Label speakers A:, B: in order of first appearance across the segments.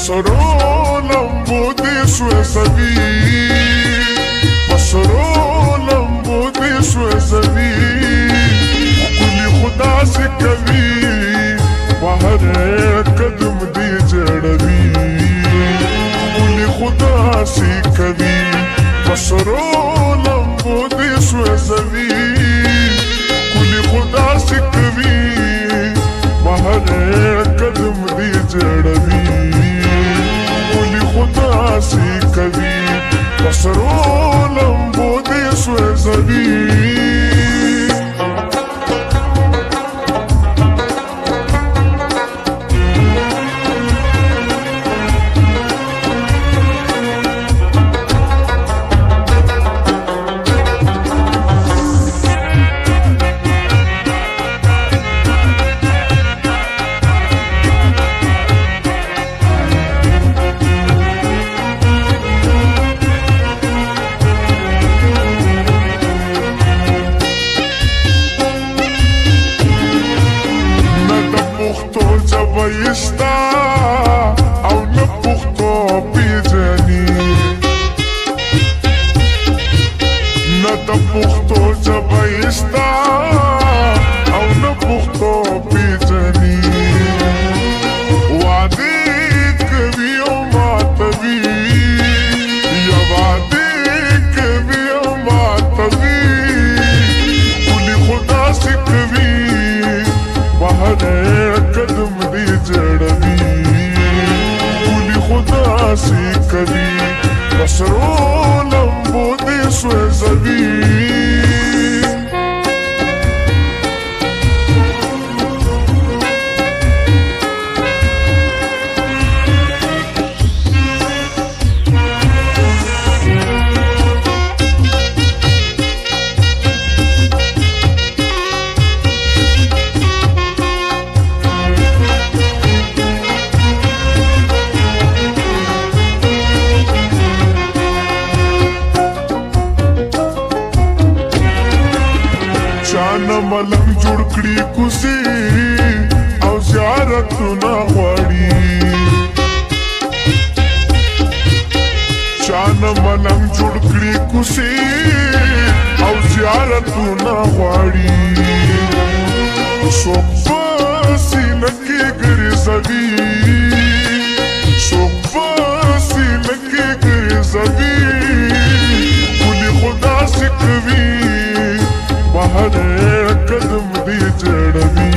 A: بسرو لمبو دې سوځوي بسرو لمبو دې سوځوي ښکلي خدا سي کوي بهر قدم دې جړوي ښکلي خدا سي کوي بسرو لمبو دې سوځوي ښکلي خدا سي کوي بهر قدم دې جړوي ښکلي خدا سي کوي بسرو لمبو دې سوځوي ويستا او نپختو پیجنی نپختو جبایستا او نپختو پیجنی وعدی کوي او ماتوي یا وعدی کوي او ماتوي ښکلي خدا سي کوي بهر قدم دې جړوي ښکلي خدا سي کوي بسرو لمبو دې سوځوي چانه ملنګ جوړ کړي کوسي او زیارتونه غواړي چانه ملنګ جوړ کړي کوسي او زیارتونه غواړي څوک په سینه کې ګرځوي څوک په سینه کې ګرځوي ښکلي خدا سي کوي بهر قدم دې جړوي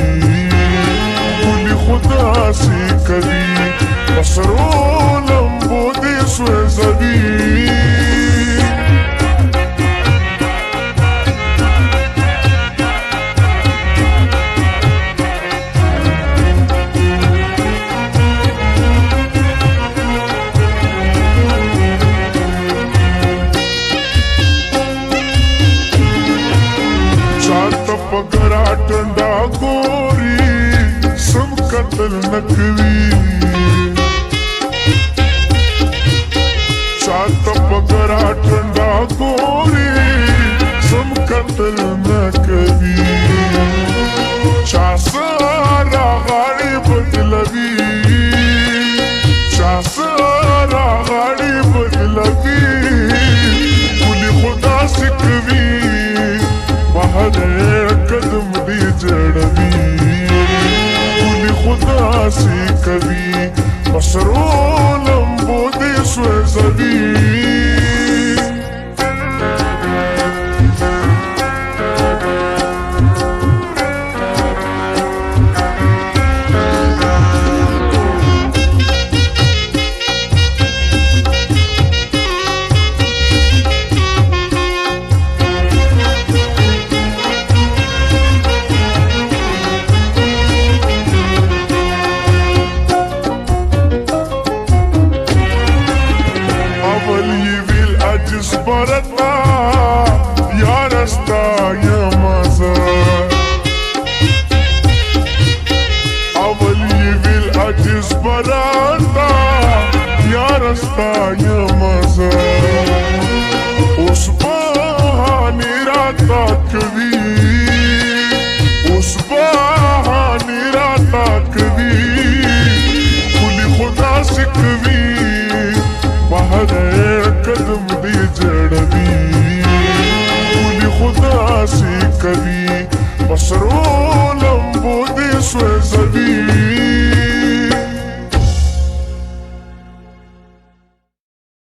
A: ښکلي خدا سي کوي بسرو لمبو دې سوځوي पगरा टंडा गोरी सम कतल नकवी चात पगरा टंडा गोरी सम कतल नकवी चासारा गाड़ी बदलवी चासारा गाड़ी बदलवी ښکلي خدا سي کوي بهر قدم دې جړوي ښکلي خدا سي کوي بسرو لمبو دې سوځوي برتا یا رستا یا مزا اول ویل عجز برتا یا رستا یا مزا اوس بهاني راتا کوي اوس بهاني راتا کوي ښکلي خدا शिकवी बाहर कदम दी जड़वी खुदा सी कभी बस रो